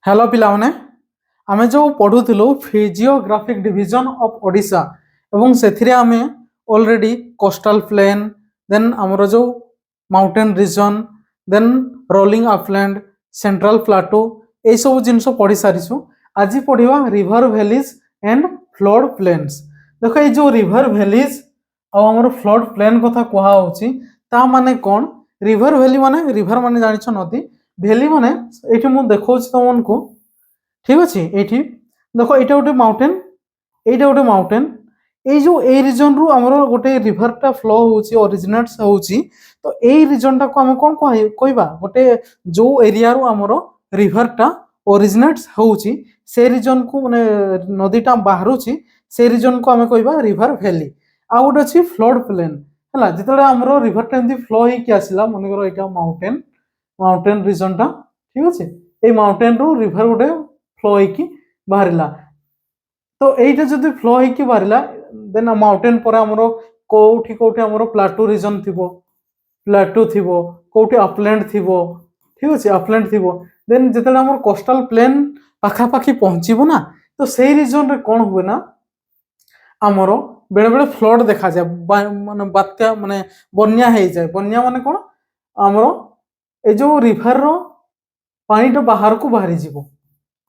Hello पिलाने आमे जो पढ़ुलु फिजियोग्राफिक डिवीजन ऑफ ओडिशा एवं से आमे ऑलरेडी कोस्टल प्लेन देन आमर जो mountain region then rolling upland central plateau ये सब जिन पढ़ी सारी आज पढ़ा river valleys and flood plains. देख ये जो रिवर वैलीज आमर फ्लड प्लेन कथा कहुच्छी ता माने कौन रिवर वैली माने रिवर माने जानिछ नदी भैली माने ये मुझे देखा तुमको ठीक अच्छे ये देख ये गोटे माउंटेन यहाँ गोटे माउंटेन ये जो ए रिजन रु आमर गोटे रिभरटा फ्लो होरिजिनेट्स होची तो यही रिजन टाक आम कौन कहवा गोटे जो एरिया रु आमर रिभरटा ओरिजिनेट्स होची से रिजन को माने नदीटा बाहर से रिजन को आम कहवा रिवर वैली आ गोटे अच्छी फ्लड प्लेन है जिते आमर रिभरटा एमती फ्लो होकर आसला मनकर यहाँ माउंटेन माउंटेन रिजनटा ठीक अच्छे ये माउंटेन रु रिभर गोटे फ्लो होकर बाहर तो यहीटा जब फ्लो होकर बाहर देन माउंटेन पर आमर कौटी कौटी आमर प्लाटू रिजन थी प्लाटू थी कौटी अपलैंड थी ठीक अच्छे अपलैंड थी देन जो आम कोस्टल प्लेन पाखापाखी पहुँचब ना तो से रिजन रे कौन हुए ना आमर बेले बेले फ्लड देखा जाए माने बात्या माने बन्या हो जाए बन्या माने कौन आमर ए जो रिभर रो पानीटा बाहर को बाहरी जीवो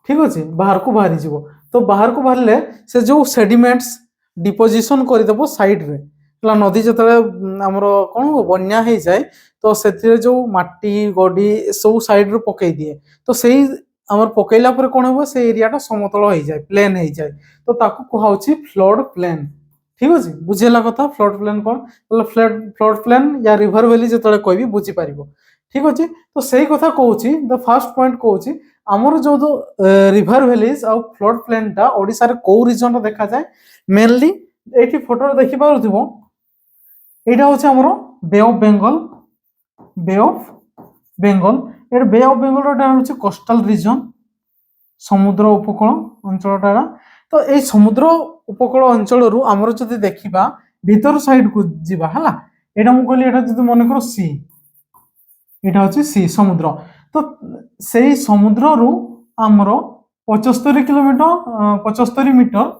ठीक अच्छे बाहर को बाहरी जीवो तो बाहर को बाहर से जो सेडिमेंट्स डिपोजिशन करदेव साइड रे नदी जो आमर कौन हो बन्या हो जाए तो से जो माटी गडी सब साइड रू पकई दिए तो सही आमर पकईला कौन हो से एरियाटा समतल हो जाए प्लेन हो जाए तो ताकू कहुच्छी फ्लड प्लेन ठीक अच्छे बुझेला कथा फ्लड प्लेन कौन फ्लड प्लेन या रिवर वैली जो कह बुझीपार ठीक अच्छे तो सही कथा कहूँ द फास्ट पॉइंट कहूँ आमर जो रिवर वैलीज आ फ्लड प्लेनटा ओडिशा रे को रिजन देखा जाए मेनली ये फोटो देखी पार्थ्व यहाँ हूँ आमर bay of Bengal bay of Bengal ये बे ऑफ बेंगल हूँ कोस्टल रिजन समुद्र उपकूल अंचलटा तो ये समुद्र उपकूल अंचल रु आमर जो देखा भीतर साइड को जीवा है यहाँ मुझे कहली जो मन कर सी यहाँ हूँ सी समुद्र तो से समुद्र रु आमर 75 किलोमीटर 75 मीटर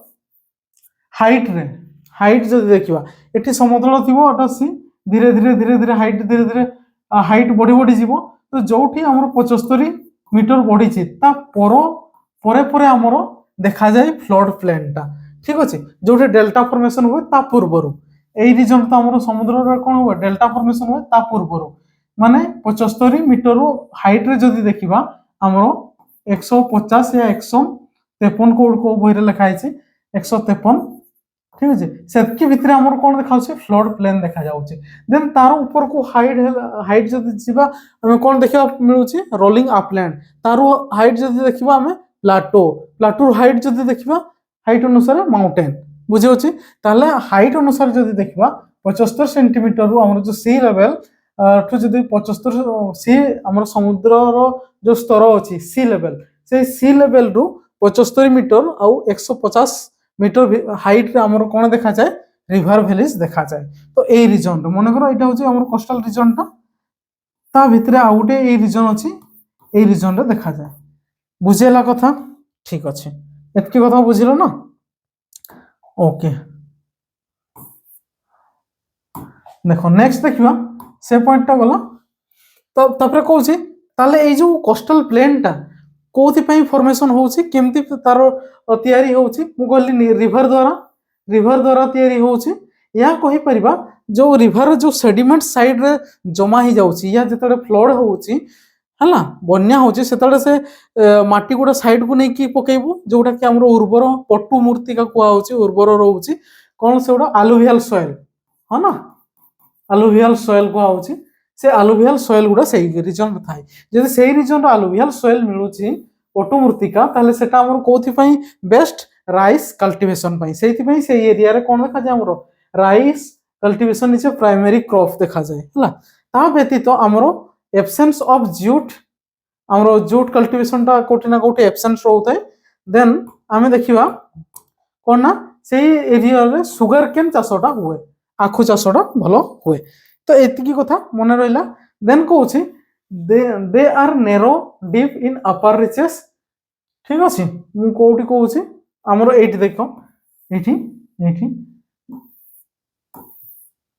हाइट जो देखा ये समतल थी सी धीरे धीरे धीरे धीरे हाइट बढ़ी बढ़ी जीव तो जो आमर 75 मीटर बढ़ी पर आमर देखा जाए फ्लड प्लेनटा ठीक अच्छे जो डेल्टा फॉर्मेशन हुए ता पूर्वर यही रिजन तो आमर समुद्र कौन हुए डेल्टा फॉर्मेशन हुए ता पूर्वर माने 75 मीटर हाइट रे जदि देखिबा आमर 150 या 153 को बही लिखाई 153 ठीक अच्छे से भितर आमर कौन देखा फ्लड प्लेन देखा जाउछि देन तार ऊपर को हाइट जदि जीवा हमें कौन देखा मिलूँ रोलिंग अपलैंड तार हाइट जदि देखिबा हमें प्लाटो प्लाटूर हाइट जदि देखिबा हाइट अनुसार माउंटेन बुझे ताले हाइट अनुसार जदि देखिबा 75 सेंटीमीटर रु आमर जो सी लेवल ठू जब 75 सी आम समुद्र जो स्तर अच्छी सी लेवल से सी लेवल रु 75 मीटर आउ 150 मीटर हाइट आमर कौन देखा जाए रिवर वैलीज देखा जाए तो यही रिजन मन कर यहाँ हूँ आम कोस्टल रिजनटा ता भितर आउ गोटे यही रिजन अच्छी यही रिजन रे देखा जाए बुझेला कथा ठीक अच्छे एतकी कथा बुझिल ना ओके देखो नेक्स्ट देखा से पॉइंटटा गला तो तापर कहूँ ताले ये जो कोस्टल प्लेनटा कौथि फॉर्मेशन होउछि केमती तार तैयारी होउछि मु कहली रिवर द्वारा तैयारी होउछि या कहि परिबा जो रिवर जो सेडिमेंट साइड रे जमा ही जाउछि या जतरे फ्लड होउछि हला बन्या होउछि सेतळे से माटी गुडा साइड को नै की पकेइबो जोटा कि हमरो उर्वर पट्टू मूर्ति का कुआ होउछि उर्वर रहउछि कोन सेउडा अलुवियल सॉइल ह ना अलुवियल सॉइल को होउछि से अलुवियल सॉइल गुडा सही रिजन थाए जदि सही रिजन अलुवियल सॉइल मिलुछि पट्टू मूर्तिका ताले सेटा हमर कोथि पई बेस्ट राइस कल्टीवेशन पई सेति पई से एरिया रे कोन देखा जाय हमर rice cultivation is a primary crop देखा जाय हला ता व्यतीत हमर एब्सेंस ऑफ जूट हमर जूट कल्टीवेशन ता कोठी ना कोठी एब्सेंस रहउतै देन आमे देखिबा कोन ना सेही एरिया रे सुगर केन चासोटा हुए आखु चासोटा भलो हुए तो एतिकी कथा मन रहिला देन कहूछि they are narrow deep in upper reaches ठीक अच्छे मु कोठी कहूँ आमर ये देख ये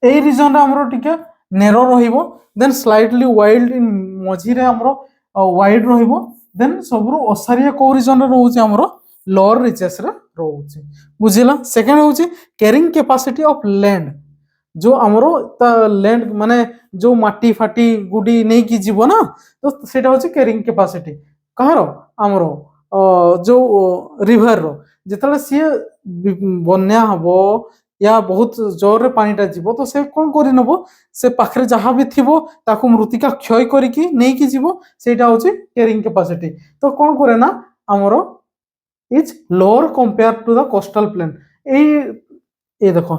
এই রিজনটা আমরা টিকে নেরো রহিব দেন স্লাইটলি ওয়াইল্ড ইন মঝিরে আমরা ওয়াইড রহিব দেন সবরু অসারিয়া কোউ রিজনরে রহুছে আমরা লোअर রিচেস রে রহুছে বুঝিলা সেকেন্ড হচ্ছে ক্যারিং ক্যাপাসিটি অফ ল্যান্ড जो आमर लैंड माने जो माटी फाटी गुडी नहीं की जीव ना तो सेटा होची कैरिंग कैपेसिटी कहार आमर जो रिवर रो जेतले सी बन्या हबो या बहुत जोर रे पानीटा जीव तो से कौन करि नबो से पाखरे जहाँ भी थिबो ताकू मृत्तिका क्षय करिकी नहीं की जीव सेटा होची कैरिंग कैपेसिटी तो कौन करे ना आमर is lower compare to the coastal plain ए देखो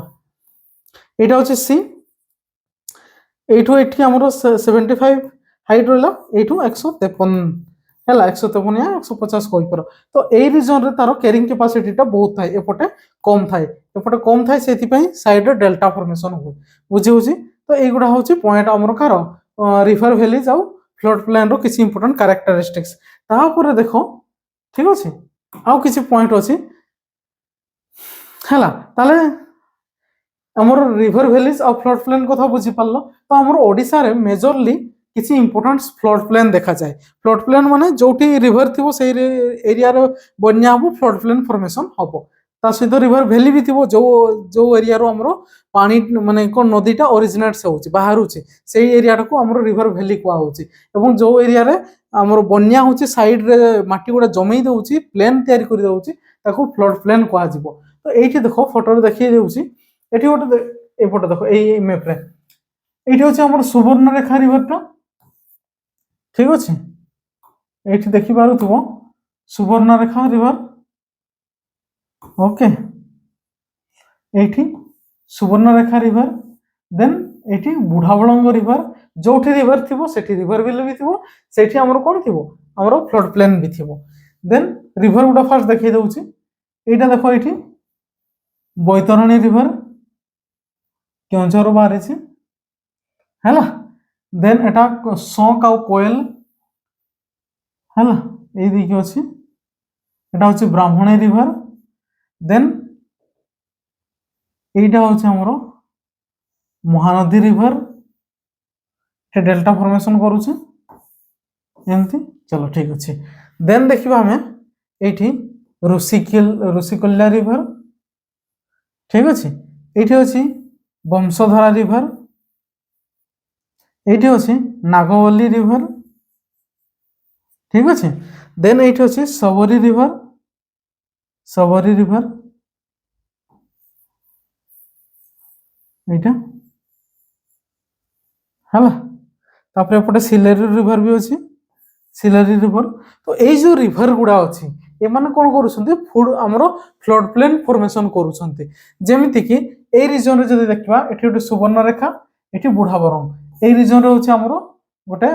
এটা হচ্ছে সি এইটু এটি আমার 75 হাইট রইলা এইটু 153 হেলা 153 या 150 কই পর তো এই রিজন রে তার ক্যারিং ক্যাপাসিটিটা বহুত থাই এপটে কম থাই সেতি পাই সাইড রে ডেল্টা ফর্মেশন হয় বুঝি বুঝি তো এইগুড়া হচ্ছে পয়েন্ট আমার কার রিভার ভ্যালি যাও ফ্লড প্লেন रो কিছু ইম্পর্টেন্ট ক্যারেক্টারিস্টিক্স তারপরে দেখো ঠিক আছে আও কিছু পয়েন্ট আছে হেলা তাহলে आमर रिवर भैलीज और फ्लड प्लेन कथा बुझी पार्ल तो आमर ओडिशा रे मेजरली किसी इंपोर्टेंट फ्लड प्लेन देखा जाए फ्लड प्लेन माने जोटी रिवर थिबो से एरिया रे बन्या हबो फ्लड प्लेन फॉर्मेशन हबो ता सहित रिवर भैली भी थिबो जो जो एरिया रो आमर पानी माने को नदीटा ओरिजिनेट से होची बाहर होची सेही एरिया को आमर रिवर भैली कुआ होची एवं जो एरिया रे आमर बन्या होची साइड रे माटी गुडा जमई देउची प्लेन तयारी करि देउची ताको फ्लड प्लेन कुआ जिवो तो एठी देखो फोटो रे देखि देउची एठी गोटे एपटे देखो ए मैप रे एठी होचे हमर सुवर्णरेखा रिवरटा ठीक अछि एठी देखि पारुथबो सुवर्णरेखा रिवर ओके एठी सुवर्णरेखा रिवर देन एठी बुढ़ाबळंग रिवर जोठी रिवर थिबो सेठी रिवर भी थिबो सेठी हमर कोन थिबो हमर फ्लड प्लेन भी थिबो देन रिवर गुडा फास्ट देखि दउची एटा देखो एठी बैतरणी रिवर केउझर बाहर है देन एटा सौक आउ कोयल है ये देखिए अच्छी एटा हूँ ब्राह्मणी रिवर देन एटा हूँ हमर महानदी रिवर डेल्टा फॉर्मेशन करुचे एमती चलो ठीक अच्छे देन देखिबा हमें एठी ऋषिकुल्या रिवर ठीक अच्छे एठी अच्छी बंशधारा रिवर एठी अछि नागवली रिवर ठीक अछि देन एठी अछि सबरी रिवर एटा हला तापर एपटे सिलेरी रिवर भी अछि सिलेरी रिवर तो ए जो रिवर गुडा अछि ए माने कोन करूछन्ते फूड हमरो फ्लड प्लेन फॉर्मेशन करूछन्ते जेमिति कि ए रिजन रे जदि देखबा एठी गोटे सुवर्णरेखा एठी बुढ़ाबरंग ए रिजन रे होछि हमरो गोटे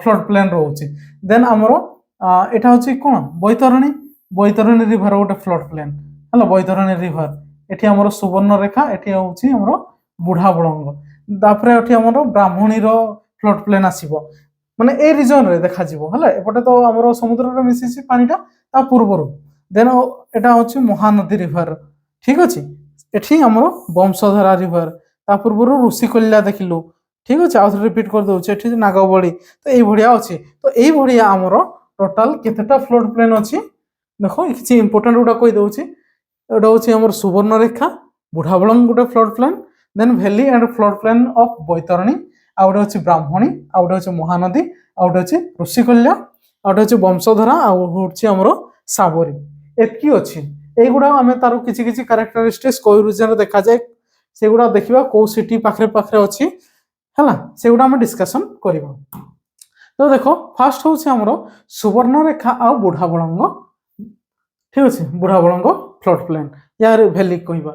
फ्लड प्लेन रहउछि देन हमरो एटा होछि कोन बैतरणी रिवर गोटे फ्लड प्लेन हला बैतरणी रिवर एठी हमरो सुवर्णरेखा एठी होछि हमरो बुढ़ाबरंग तापर एठी हमरो ब्राह्मणी रो फ्लड प्लेन आसीबो माने ए रिजन रे देखा जिवो हला एपटे तो हमरो समुद्र रे मिसिछि पानीटा ता पूर्वरु देन एटा होछि महानदी रिवर ठीक अछि एठी हमरो बंशधारा रिवर ता पूर्वरु ऋषिकुल्या देखिलु ठीक अछि आ रिपीट कर दउ एठी नागवली तो एई भडिया अछि तो एई भडिया हमरो टोटल केतेटा फ्लड प्लेन अछि देखो किछि इंपोर्टेंट उडा कहि दउछि एटा होछि हमर सुवर्णरेखा बुढ़ाबळंग गोटे flood plain then valley and flood plain of Baitarani आ गोटे होछि ब्राह्मणी आ गोटे होछि महानदी आ गोटे होछि ऋषिकुल्या आ गोटे होछि बंशधारा आ होछि हमरो साबरी एतकी अछि एगुडा आमे तारो किछि किछि कैरेक्टरिस्टिक्स कोइ रीजन देखा जाए सेगुडा देखिबा को सिटी पाखरे पाखरे अछि हला सेगुडा हम डिस्कशन करबा तो देखो फर्स्ट होछि हमरो सुवर्णरेखा आ बुढ़ाबळंग ठीक अछि बुढ़ाबळंग फ्लड प्लेन यार वैली कहबा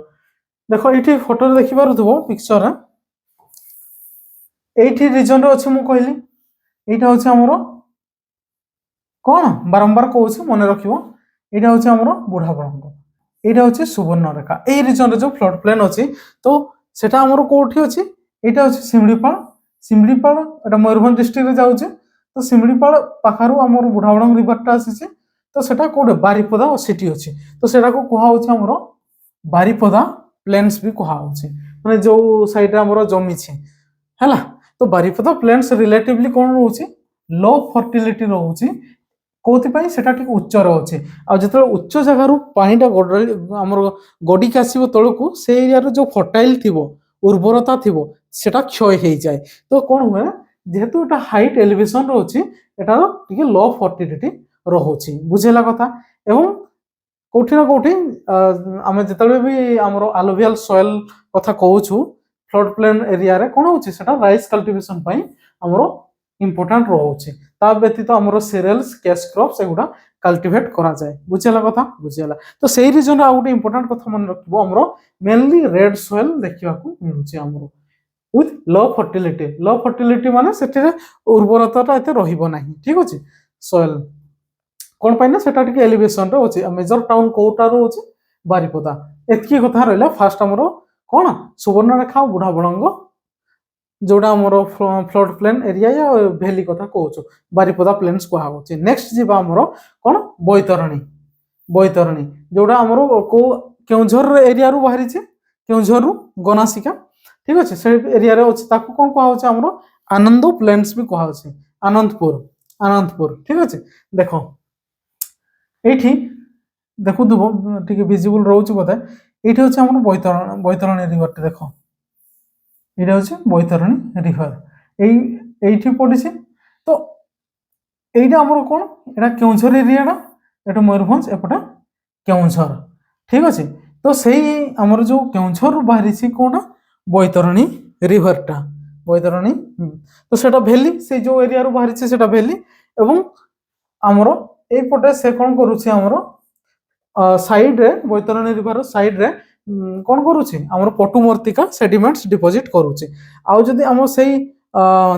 देखो एठी फोटो देखि पारुथबो पिक्चर एठी रीजन रे अछि मु कहली एटा होछि हमरो कोन बारंबार कहउछि मने रखिबो एटा होछि हमरो बुढ़ाबळंग एटा होछि सुवर्णरेखा ए रीजन रे जो फ्लड प्लेन अछि तो सेटा हमरो कोठी अछि एटा होछि सिमड़ीपाल एटा मयूरभंज डिस्ट्रिक्ट रे जाउछि तो सिमड़ीपाल पाखारु हमरो बुढ़ाबळंग रिवर टा आसी तो सेटा कोडे बारिपदा सिटी अछि तो सेटा को कुहा होछि हमरो बारिपदा प्लेन्स भी कुहा होछि माने जो साइड रे हमरो जमी छै हैला तो बारिपदा प्लेन्स रिलेटिवली कोन रहउछि लो फर्टिलिटी रहउछि कोथि पई सेटा ठीक उच्च रहउछि आ जतले उच्च जगह रु पानीटा हमरो गडी के आसीबो तळकु से एरिया रो जो फर्टाइल थिबो उर्वरता थिबो सेटा क्षय हे जाय तो कोन हुए जेहेतु एटा हाइट एलिवेशन रहउछि एटा ठीक लो फर्टिलिटी रहउछि बुझेला कथा एवं कोठी ना कोठी आमे जतले भी हमरो अलोवियल सॉइल कथा कहउछु फ्लड प्लेन एरिया रे कोन होछि सेटा राइस कल्टीवेशन पई हमरो इंपोर्टेंट रहउछि ता व्यतीत हमरो सीरियल्स कैश क्रॉप्स एगुडा कल्टीवेट करा जाए बुझेला कथा बुझेला तो सेही रीजन आ गुटे इंपोर्टेंट कथा मन रखबो हमरो मेनली रेड सॉइल देखिबा को मिलुछि हमरो विथ लो फर्टिलिटी माने सेठे उर्वरताटा एते रहिबो नाही ठीक अछि सॉइल कोन पाइना सेटा टिके एलिवेशन रे अछि मेजर टाउन कोटा रो अछि बारिपदा एतकी कथा रहला फास्ट हमरो कोन सुवर्णरेखा बुढ़ा बळंग जोड़ा हमरो फ्लड प्लेन एरिया या वैली कथा कहउछु बारिपदा प्लेन्स को होछि नेक्स्ट जीवा हमरो कोन बैतरणी जोड़ा हमरो को केउझर एरिया रु बाहरी छै केउझर रु गनासिका ठीक अछि से एरिया रे अछि ताको कोन को होछि हमरो आनंद प्लेन्स भी कहा होछि आनंदपुर ठीक अछि देखो एठी देखु दबो ठीक विजिबल रहउछि बता एठी होछि हमरो बैतरणी रिवर ते देखो এটা হচ্ছে বৈতরণী রিভার এইটি পড়েছে তো এইটা আমার কোন এটা কেউঝর এরিয়াটা এটা ময়ূরভঞ্জ এপটা কেউঝর ঠিক আছে তো সেই আমার যে কেউঝর বাহারিছে কোনটা বৈতরণী রিভারটা বৈতরণী তো সেটা ভ্যালি সেই যে এরিয়া রু বাহারিছে সেটা ভ্যালি এবং আমার এইপটে সে কোন করুছে আমার সাইড রে বৈতরণী রিভার সাইড রে কোন করুছে আমার পটুমর্তিকা সেডিমেন্টস ডিপোজিট করুছে আউ যদি আমার সেই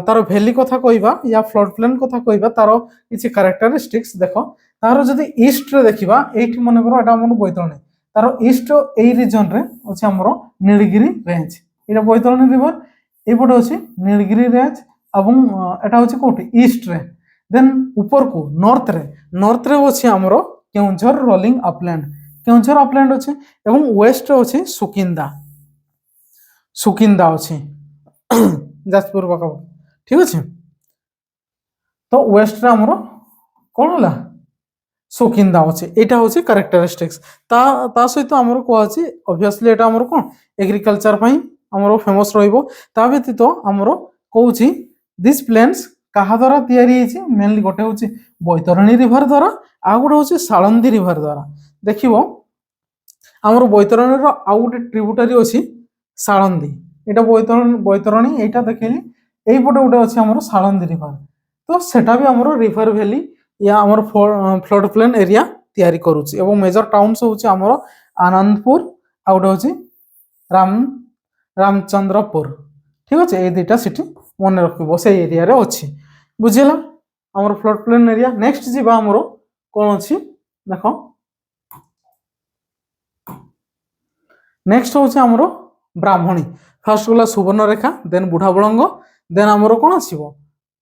তার ভ্যালি কথা কইবা ইয়া ফ্লড প্লেন কথা কইবা তার কিছু ক্যারেক্টারিস্টিক্স দেখো তার যদি ইস্ট রে দেখিবা এইটি মনে করো এটা আমার বৈতরণী তার ইস্ট এই রিজন রে আছে আমার নীলগিরি রেঞ্জ এটা বৈতরণী রিভার এইপটে আছে নীলগিরি রেঞ্জ এবং এটা হচ্ছে কোটি ইস্ট রে দেন উপর কো নর্থ রে আছে আমার Keonjhar rolling upland Keonjhar upland अच्छे एवं वेस्ट अच्छे सुकिंदा अच्छे जाजपुर पाखापाखि ठीक अच्छे तो वेस्ट रे हमरो कौन होला सुकिंदा अच्छे एटा होछि कैरेक्टरिस्टिक्स ता सहित हमरो को अछि ऑब्वियसली एटा हमरो कोन एग्रीकल्चर पई हमरो फेमस रहिबो ता व्यतीत हमरो कहउछि दिस प्लेन्स कहा द्वारा तयारी हेछि मेनली गोटे होछि बैतरणी रिवर द्वारा आ गोटे होछि साळंदी रिवर द्वारा देखिबो हमर बैतरणी रो आ गोटे ट्रिब्यूटरी अछि साळंदी एटा बैतरणी एटा देखिली एई पटे गोटे अछि हमर साळंदी रिवर तो सेटा भी हमर रिवर वैली या हमर फ्लड प्लेन एरिया तयारी करूछि एवं मेजर टाउन्स होछि हमर आनंदपुर आ गोटे होछि रामचंद्रपुर ठीक अछि ए दुटा सिटी मन रखिबो से एरिया रे अछि बुझिला हमर फ्लड प्लेन एरिया नेक्स्ट जीवा हमर कोन अछि देखो नेक्स्ट होछि हमरो ब्राह्मणी फर्स्ट गला सुवर्णरेखा देन बुढ़ा बळंग देन हमरो कोन आसीबो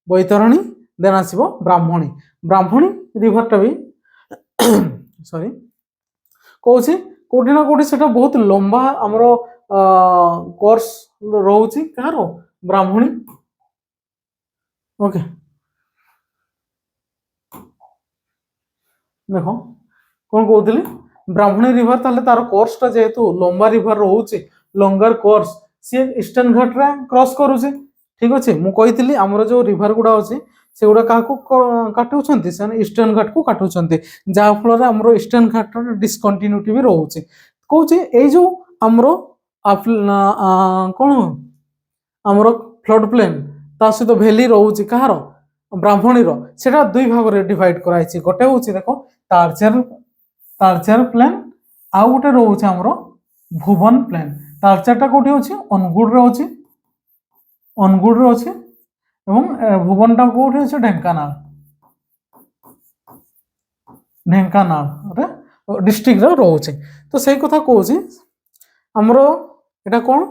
बैतरणी देन आसीबो ब्राह्मणी रिवरटा भी सॉरी कोछि कोठी ना कोठी सेटा बहुत लंबा हमरो कोर्स रहउछि कारो ब्राह्मणी ओके देखो कोन कहउतली ब्राह्मणी रिवर ताले तार कोर्सटा जेहेतु लंबा रिवर रहउछि लंगर कोर्स से ईस्टर्न घाट रे क्रॉस करूछि ठीक अछि मु कहितली हमर जो रिवर गुडा अछि से गुडा काको काटुछंती से ईस्टर्न घाट को काटुछंती जा फल रे हमर ईस्टर्न घाट रे डिस्कंटिन्यूटी भी रहउछि कहउछि ए जो हमरो कोन हमर फ्लड प्लेन ता सहित वैली रहउछि कहारो ब्राह्मणी रो सेटा दुई भाग रे डिवाइड कराइछि गोटे होछि देखो तालचेर प्लेन आ गोटे रहउछि हमरो भुवन प्लेन तालचेरटा कोठी होछि अनगुड रे अछि एवं भुवनटा कोठी होछि ढेंकानाल रे डिस्ट्रिक्ट रे रहउछि तो सेही कथा कहउछि हमरो एटा कोन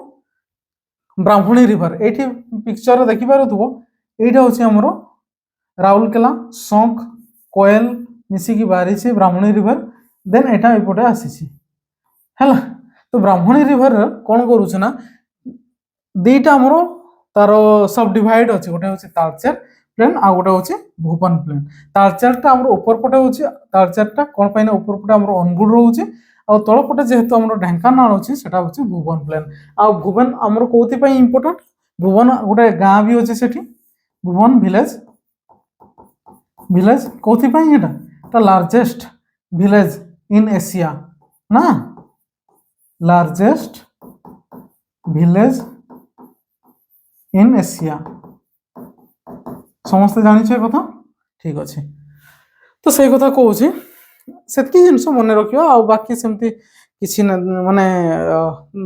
ब्राह्मणी रिवर एठी पिक्चर देखि पारुथबो एटा होछि हमरो राउरकेला शंख कोयल मिसिकी बाहरी ब्राह्मणी रिवर देन एटा एपटे आसी है। तो ब्राह्मणी रिवर कौन करुचे ना दुईटा आमर तार सब डिवाइड अच्छे गोटे हूँ तालचेर प्लेन आ गोटे हूँ भुवन प्लेन। तालचेरटा आम ऊपर पटे हूँ तालचेरटा कौन पाई ऊपर पटे आम अनुगुल रोचे आ तल पटे जेहेतु आम ढेंकानाल अच्छे से भुवन प्लेन। आ भुवन आमर कौन इम्पोर्टाट भुवन गोटे गाँ भी अच्छे से भुवन विलेज विलेज कौन लार्जेस्ट विलेज इन एशिया ना लार्जेस्ट विलेज इन एशिया समस्ते जानी कथा ठीक अच्छे। तो से कथा कहूँ से जिनस मन रखियो आ बाकी सेमती किसी माने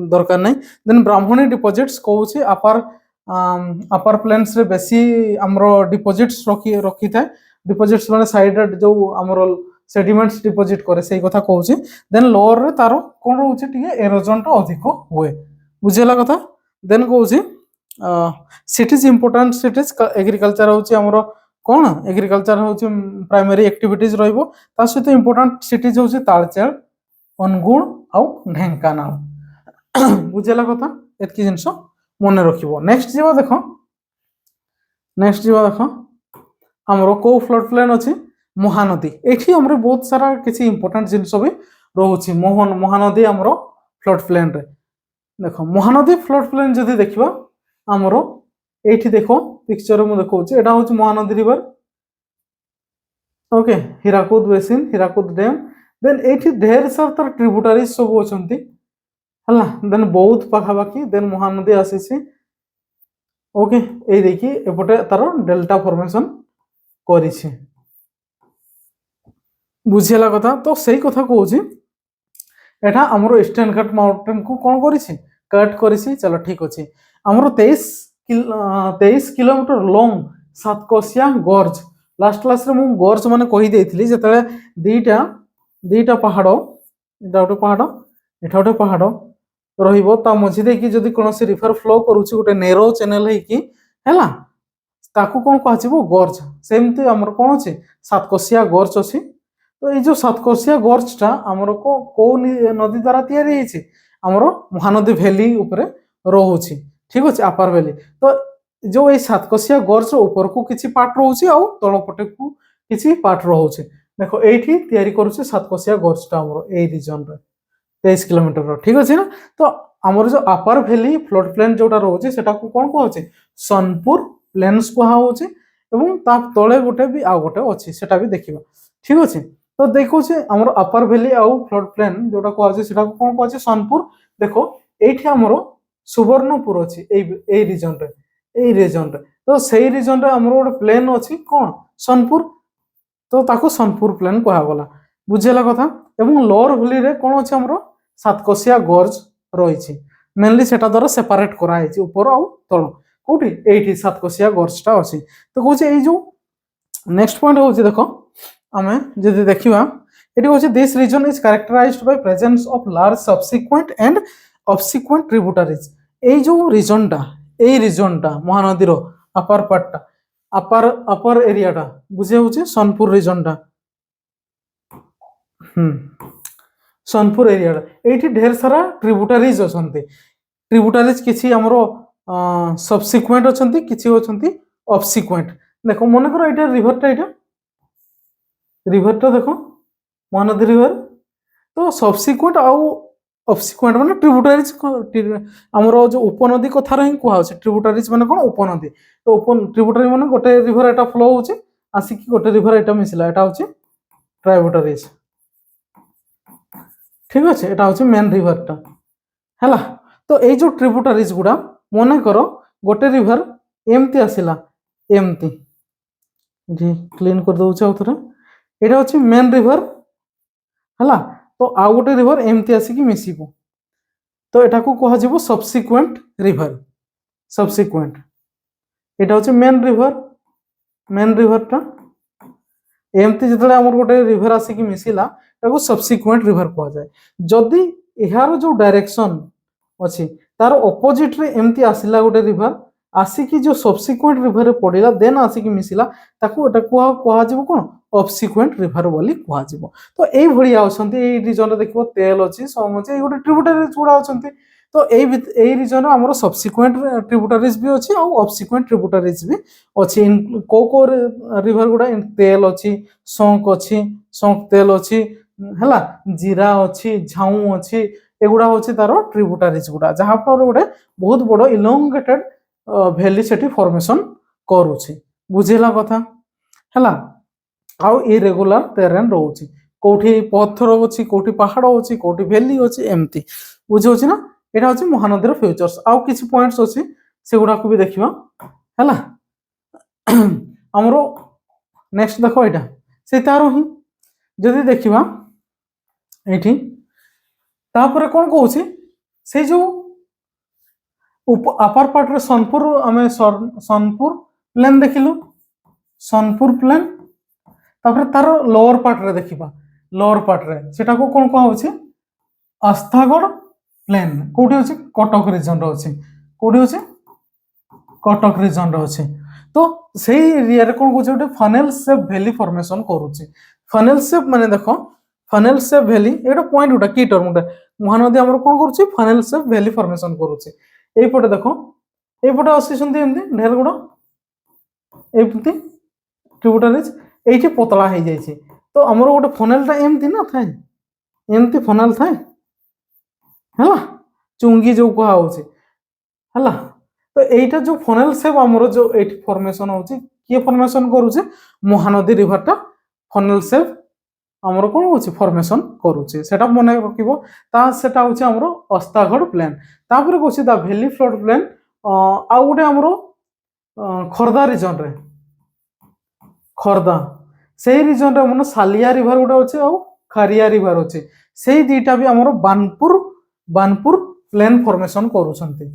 दरकार नहीं। देन ब्राह्मणी डिपोजिट्स कहूँ अपर अपर प्लेन्स रे बेसी आमर डिपोजिट्स रखी था डिपोजिट्स माने साइड जो आमर सेडिमेंट्स डिपोजिट करे से कथा कहूँ। देन लोअर रे तार कौन रोचे एरोजन टा अधिक हुए बुझेला कथा। देन कहूँ सिटीज इंपोर्टेंट सिटीज एग्रीकल्चर होची हमरो कौन एग्रीकल्चर होची प्राइमरी एक्टिविटीज रहइबो ता सहित इंपोर्टेंट सिटीज होची तालचेर अनुगुल आउ ढेंकानाल बुझेला कथा एतकी जिंस मन रखिबो। नेक्स्ट जीवा देखो हमरो को फ्लड प्लेन अछि महानदी एठी हमरे बहुत सारा किसी इंपोर्टेंट जिंस भी रहउची महानदी हमरो फ्लड प्लेन रे देखो महानदी फ्लड प्लेन जदी देखिबा आमर ये देखो पिक्चर में देखा एटा हूँ Mahanadi river okay Hirakud basin Hirakud dam then ये ढेर सार तार ट्रिब्यूटारीज सब अच्छा देन बौद्ध पाखापाखि देन महानदी आसी ओके ये देखिए एपटे तार डेल्टा फॉर्मेशन करिछि बुझेला कथा। तो सही कथा कहूँ एटा आमर ईस्टर्न घाट माउंटेन को कौन करिछि कट करिछि चलो ठीक अच्छे। आमर 23 kilometer long Satkosia gorge last class रे मु गॉर्ज माने कहि देइथिली जेतले दीटा पहाड़ एटा गोटे पहाड़ रहिबो ता मझी दे कि जदी कोनोसी रिवर फ्लो करूची गोटे नेरो चैनल है कि हैला ताकू कोन कहजिबो गॉर्ज सेमती हमर कोन अछि सातकोशिया गॉर्ज अछि। तो ये जो सातकोशिया गॉर्ज टा हमर को नदी द्वारा तैयारी हेछि हमर महानदी वैली ऊपर रहउछि ठीक अच्छे अपर वैली। तो जो ये सातकोशिया गॉर्ज ऊपर को किसी पार्ट रोचे आ तल पटे को किसी पार्ट रोचे देखो ये तैयारी करुचे सातकोशिया गॉर्ज टा हमर ए रीजन रे 23 किलोमीटर ठीक अच्छे ना। तो आमर जो अपर वैली फ्लड प्लेन जोटा रोचे सेटा को कोन कहउचे सोनपुर प्लेन्स कहउचे एवं ता तळे गोटे भी आ गोटे अछि सेटा भी देखिबा ठीक अच्छे। तो देखो आमर अपर वैली आ फ्लड प्लेन जोटा कहउचे सेटा को कोन कहउचे सोनपुर देखो एठी आमर सुवर्णपुर अच्छी रीजन रे तो सही रीजन रे हमर गोटे प्लेन अच्छी कौन सोनपुर तो ताको सोनपुर प्लेन कहगला बुझेला कथा। एवं लोअर वैली रे कौन अच्छे हमर सातकोशिया गॉर्ज रही मेनली सेटा द्वारा सेपरेट कराई ऊपर आउ तल कौटी एठी सातकोशिया गॉर्ज टा अच्छी। तो कहूँ ये जो नेक्स्ट पॉइंट हूँ देखो आमे जदि देखिबा एटी कहूँ this region is characterized by presence of large subsequent and obsequent tributaries ए जो रीजन टा महानदी रो अपर पार्ट टा अपर एरिया टा बुझे होचे सोनपुर रीजन टा सोनपुर एरिया टा एठी ढेर सारा ट्रिब्यूटारीज अछंती ट्रिब्यूटारीज किछि हमरो सब्सिक्वेंट अछंती किछि अछंती ऑब्सिक्वेंट देखो मन करो एटा रिवर टा देखो महानदी रिवर तो सब्सिक्वेंट आउ ऑब्सिक्वेंट माने ट्रिब्यूटारीज हमरो जो उपनदी कथा रही कहउछ ट्रिब्यूटारीज माने कोन उपनदी तो ट्रिब्यूटारी माने गोटे रिवर एटा फ्लो होचे आसी कि गोटे रिवर एटा मिसला एटा होचे ट्रिब्यूटारीज ठीक अच्छे एटा होचे मेन रिवर टा हैला। तो ए जो ट्रिब्यूटारीज गुडा मने करो गोटे रिवर एमती आसिला एमती जी क्लीन कर दउछ आउथरा एटा होचे मेन रिवर हैला। तो आउ गोटे रिवर एमती आसिक मिसिबो तो एटा को कह जिवो सब्सिक्वेंट रिवर सब्सिक्वेंट एटा होचे मेन रिवर टा एमती जतले हमर गोटे रिवर आसिक मिसिला ताको सब्सिक्वेंट रिवर कह जाय। जदी एहार जो डायरेक्शन अछि तार ऑपोजिट रे एमती आसिला गोटे रिवर आसिकी जो सब्सिक्वेंट रिवर रे पड़िला देन आसिकी मिसिला ताकू एटा कुहा जिवो कोन सबसिक्वेंट रिवर बोली कुहा जिवो। तो एई भलिया अछंती एई रीजन रे देखिबो तेल अछि सम अछि एई गोटे ट्रिब्यूटरी जुड़ा अछंती। तो एई रीजन हमर सबसिक्वेंट ट्रिब्यूटरीज भी अछि और सबसिक्वेंट ट्रिब्यूटरीज भी अछि। को रिवर गुडा तेल अछि सोंक अछि सोंक तेल अछि हला जीरा अछि झाऊ अछि एगुडा होछि तारो ट्रिब्यूटरीज गुडा जहा पर गोटे बहुत बड़ इलोंगेटेड भैली सेठी फॉर्मेशन करूछि बुझिला कथा हला। आउ इरेगुलर टेरेन रहउछि कोठी पत्थर अछि कोठी पहाड़ अछि कोठी भैली अछि एम्ति बुझौछि ना। एटा होछि महानदीर फ्यूचर्स आउ किछि पॉइंट्स अछि सेगुडा को भी देखिबा हला। हमरो नेक्स्ट देखो एटा से तारो ही जदि देखिबा एठी तापर कोन कहउछि से जो अपर पार्ट रे सोनपुर आमे सोनपुर प्लेन देखिलु सोनपुर प्लेन तापर तार लोअर पार्ट रे देखिबा लोअर पार्ट रे सेटा को कोन कहउ छै आस्थागढ़ प्लेन कोठी होछि कटक रीजन रो अछि कोठी होछि कटक रीजन रो अछि। तो सेही एरिया रे कोन कहउ छै फनेल शेप वैली फॉर्मेशन करूछि। फनेल शेप माने देखो फनेल शेप वैली एटा पॉइंट उटा की टर्म उटा महानदी हमर कोन करूछि फनेल शेप वैली फॉर्मेशन करूछि। एई पटे देखो एई पटे आसीसंती एमती ढेर गुडा एमती ट्रिब्यूटरीज एठी पतला हे जाय छै। तो हमर गोटे फनेल ता एमती ना थाए एमती फनेल थाए हला चुंगी जो कहा होछि हला। तो एटा जो फनेल शेप हमर जो एठी फॉर्मेशन होछि के फॉर्मेशन करूछि महानदी रिवर ता फनेल शेप हमर कोन होछि फॉर्मेशन करूछि सेटा मने रखिबो। ता सेटा होछि हमर अस्तागढ़ प्लेन तापर कोछि दा वैली फ्लोड प्लेन आ गोटे हमर खरदा रीजन रे खरदा सेही रीजन रे मन सालिया रिवर गोटे अछि आ खारिया रिवर अछि सेही दीटा भी हमर बानपुर प्लेन फॉर्मेशन करूछंती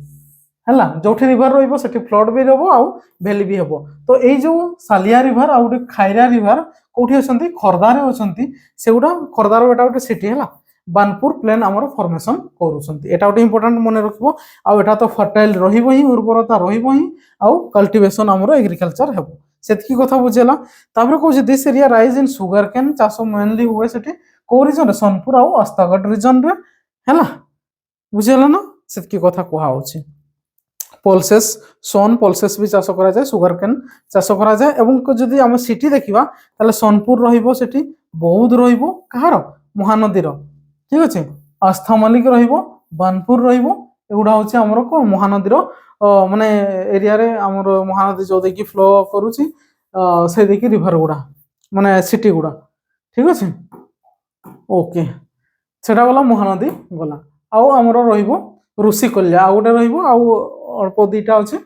हला जोठी रिवर रहइबो सेठी फ्लड भी रहबो आ वैली भी हेबो। तो एई जो सालिया रिवर आ गोटे खाइरा रिवर कोठी अछंती खरदा रे अछंती सेगुडा खरदा रो एटा गोटे सिटी हला बानपुर प्लेन हमर फॉर्मेशन करूछंती। एटा गोटे इंपोर्टेंट मने रखिबो आ एटा तो फर्टाइल रहिबो ही उर्वरता रहिबो ही आ कल्टीवेशन हमर एग्रीकल्चर हेबो सेतकी कथा बुझेला। तापर कहू this area rice in sugarcane चासो मेनली हुए सेठी को रीजन रे सोनपुर आ अस्तागढ़ रीजन रे हला बुझेला ना सेतकी कथा कोहा होछि। पल्सेस सोन पल्सेस भी चाष करा जाय सुगर केन चाष करा जाय एवं जदि हम सिटी देखिबा ताले सोनपुर रहिबो सेठी बौद्ध रहिबो कहार महानदी रो ठीक अछि आस्था मालिक रहिबो बानपुर रहिबो एगुडा होछि हमर को महानदी रो माने एरिया रे हमर महानदी जो देखि फ्लो करूछि से देखि रिवर गुडा माने सिटी गुडा ठीक अछि ओके सेटा वाला महानदी गला आउ हमर रहिबो ऋषिकल्या आ गोटे रहिबो आ अल्प दीटा अछि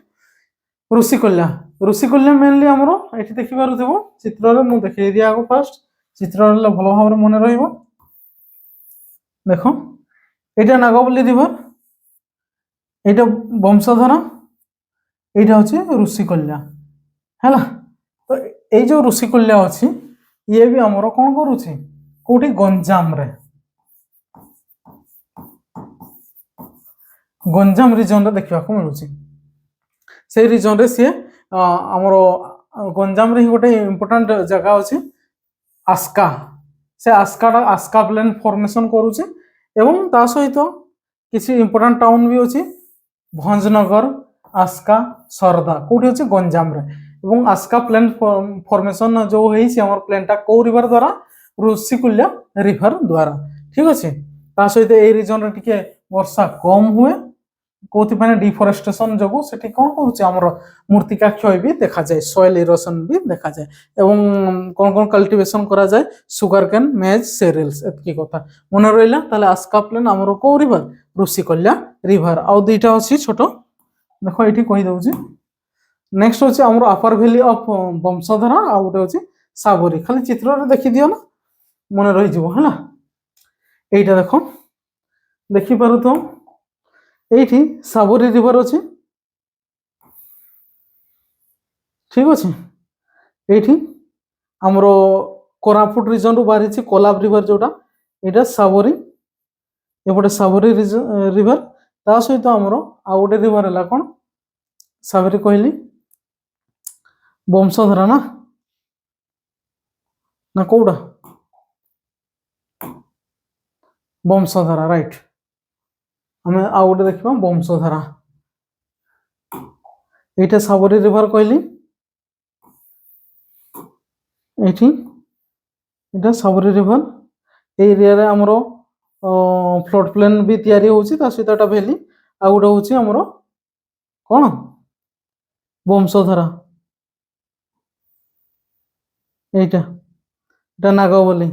ऋषिकल्या मेनली हमर एठी देखि पारुथबो चित्र रे मु देखै दिया आगो फास्ट चित्र रे भलो भाबरे मने रहिबो देखो एटा नागवली रिवर एटा वंशधर एटा होछि ऋषिकल्या हैला। तो ए जो ऋषिकल्या अछि ये भी हमर कोन करूछि कोठी गंजाम रीजन रे देखिबा को मिलुछि से रीजन रे से हमर गंजाम रे गोटे इंपोर्टेंट जगह अछि आस्का से आस्का प्लेन फॉर्मेशन करूछि एवं ता सहित किछि इंपोर्टेंट टाउन भी अछि भंजनगर आस्का सरदा कोठी अछि गंजाम रे एवं आस्का प्लेन फॉर्मेशन जो हेछि हमर प्लेनटा को रिवर द्वारा ऋषिकल्या रिवर द्वारा ठीक अछि। ता सहित ए रीजन रे टिके वर्षा कम हुए कोथि माने डिफोरेस्टेशन जगो सेठी कोन करूछि हमर मूर्तिका क्षय भी देखा जाय सॉइल इरोशन भी देखा जाय एवं कोन कोन कल्टीवेशन करा जाय सुगर केन मेज सेरियल्स एतकी कथा मने रहिला ताले आस्का प्लेन हमर को रिवर ऋषिकल्या रिवर आ दुईटा अछि छोटो देखो एठी कहि दउछि। नेक्स्ट होछि हमर अपर वैली ऑफ वंशधरा आ गोटे होछि साबरी खाली चित्र रे देखि दियो ना मने रहि जिवो हला। एइटा देखो देखि पारु तो एठी साबरी रिवर अछि ठीक अछि एठी हमरो कोरापुट रीजन रो बारिछि कोलाब रिवर जोटा एटा साबरी एपटे साबरी रिवर ता सहित हमरो आ गोटे रिवर हला कोन ସାବରୀ କହିଲି ବଂଶଧାରା ନା ନା କୋଉଟା ବଂଶଧାରା ରାଇଟ୍ ଆମେ ଆଉ ଗୋଟେ ଦେଖିବା ବଂଶଧାରା এইটা সাবরী রিভার কইলি এইটি এটা সাবরী রিভার এই এরিয়ারে আমার ফ্লড প্লেন বি তৈরি হচ্ছে তা সহিত এটা ভ্যালি আর গোটে হচ্ছে আমার কোন বংশধারা এইটা এটা নাগাবলি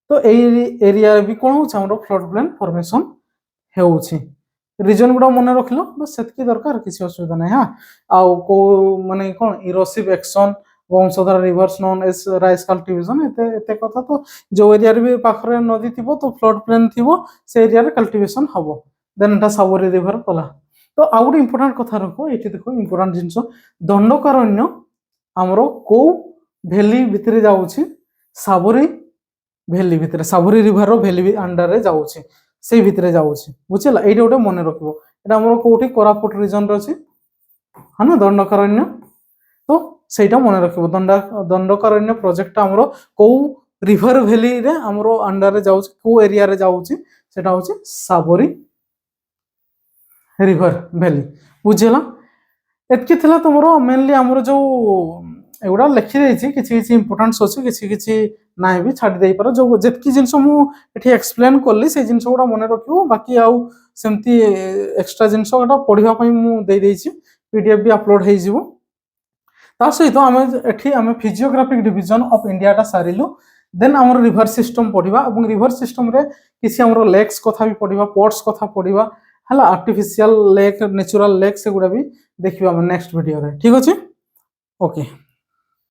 তো এই এরিয়ারে বি কোন হচ্ছে আমার ফ্লড প্লেন ফর্মেশন ହେଉଛି ରିଜନ ଗୁଡା ମନେ ରଖିଲ ବାସ୍ ସେତିକି ଦରକାର କିଛି ଅସୁବିଧା ନାହିଁ ହଁ ଆଉ କୋଉ ମାନେ କଣ erosive action Bansadhara rivers known as rice cultivation ଏତେ ଏତେ କଥା ତ ଯୋଉ ଏରିଆରେ ବି ପାଖରେ ନଦୀ ଥିବ ତ ଫ୍ଲଡ ପ୍ଲେନ୍ ଥିବ ସେ ଏରିଆରେ କଲ୍ଟିଭେସନ ହବ ଦେନ୍ ଏଟା ସାବରୀ ରିଭର କଲା ତ ଆଉ ଗୋଟେ ଇମ୍ପୋର୍ଟାଣ୍ଟ କଥା ରଖ ଏଠି ଦେଖ ଇମ୍ପୋର୍ଟାଣ୍ଟ ଜିନିଷ ଦଣ୍ଡକାରଣ୍ୟ ଆମର କୋଉ ଭ୍ୟାଲି ଭିତରେ ଯାଉଛି ସାବରୀ ଭ୍ୟାଲି ଭିତରେ ସାବରୀ ରିଭରର ଭ୍ୟାଲି ଅଣ୍ଡରରେ ଯାଉଛି ସେଇ ଭିତରେ ଯାଉଛି ବୁଝିଲା ଏଇଟା ଗୋଟେ ମନେ ରଖିବ ଏଟା ଆମର କୋଉଠି କୋରାପୁଟ ରିଜନରେ ଅଛି ହଁ ନା ଦଣ୍ଡକାରଣ୍ୟ ତ ସେଇଟା ମନେ ରଖିବ ଦଣ୍ଡକାରଣ୍ୟ ପ୍ରୋଜେକ୍ଟଟା ଆମର କୋଉ ରିଭର ଭ୍ୟାଲିରେ ଆମର ଅଣ୍ଡରରେ ଯାଉଛି କୋଉ ଏରିଆରେ ଯାଉଛି ସେଟା ହଉଛି ସାବରୀ ରିଭର ଭ୍ୟାଲି ବୁଝିଲା ଏତିକି ଥିଲା ତୁମର ମେନଲି ଆମର ଯୋଉ ଏଗୁଡ଼ା ଲେଖିଦେଇଛି କିଛି କିଛି ଇମ୍ପୋର୍ଟାନ୍ସ ଅଛି କିଛି କିଛି ନାହିଁ ବି ଛାଡ଼ି ଦେଇପାର ଯୋଉ ଯେତିକି ଜିନିଷ ମୁଁ ଏଠି ଏକ୍ସପ୍ଲେନ୍ କଲି ସେଇ ଜିନିଷ ଗୁଡ଼ା ମନେ ରଖିବ ବାକି ଆଉ ସେମିତି ଏକ୍ସଟ୍ରା ଜିନିଷ ଗୁଡ଼ା ପଢ଼ିବା ପାଇଁ ମୁଁ ଦେଇଦେଇଛି ପିଡିଏଫ୍ ବି ଅପଲୋଡ଼ ହେଇଯିବ ତା ସହିତ ଆମେ ଫିଜିଓଗ୍ରାଫିକ୍ ଡିଭିଜନ ଅଫ୍ ଇଣ୍ଡିଆଟା ସାରିଲୁ ଦେନ୍ ଆମର ରିଭର ସିଷ୍ଟମ ପଢ଼ିବା ଏବଂ ରିଭର ସିଷ୍ଟମରେ କିଛି ଆମର ଲେକ୍ସ କଥା ବି ପଢ଼ିବା ପୋର୍ଟସ କଥା ପଢ଼ିବା ହେଲା ଆର୍ଟିଫିସିଆଲ ଲେକ୍ ନ୍ୟାଚୁରାଲ ଲେକ୍ ସେଗୁଡ଼ା ବି ଦେଖିବା ଆମେ ନେକ୍ସଟ ଭିଡ଼ିଓରେ ଠିକ୍ ଅଛି ଓକେ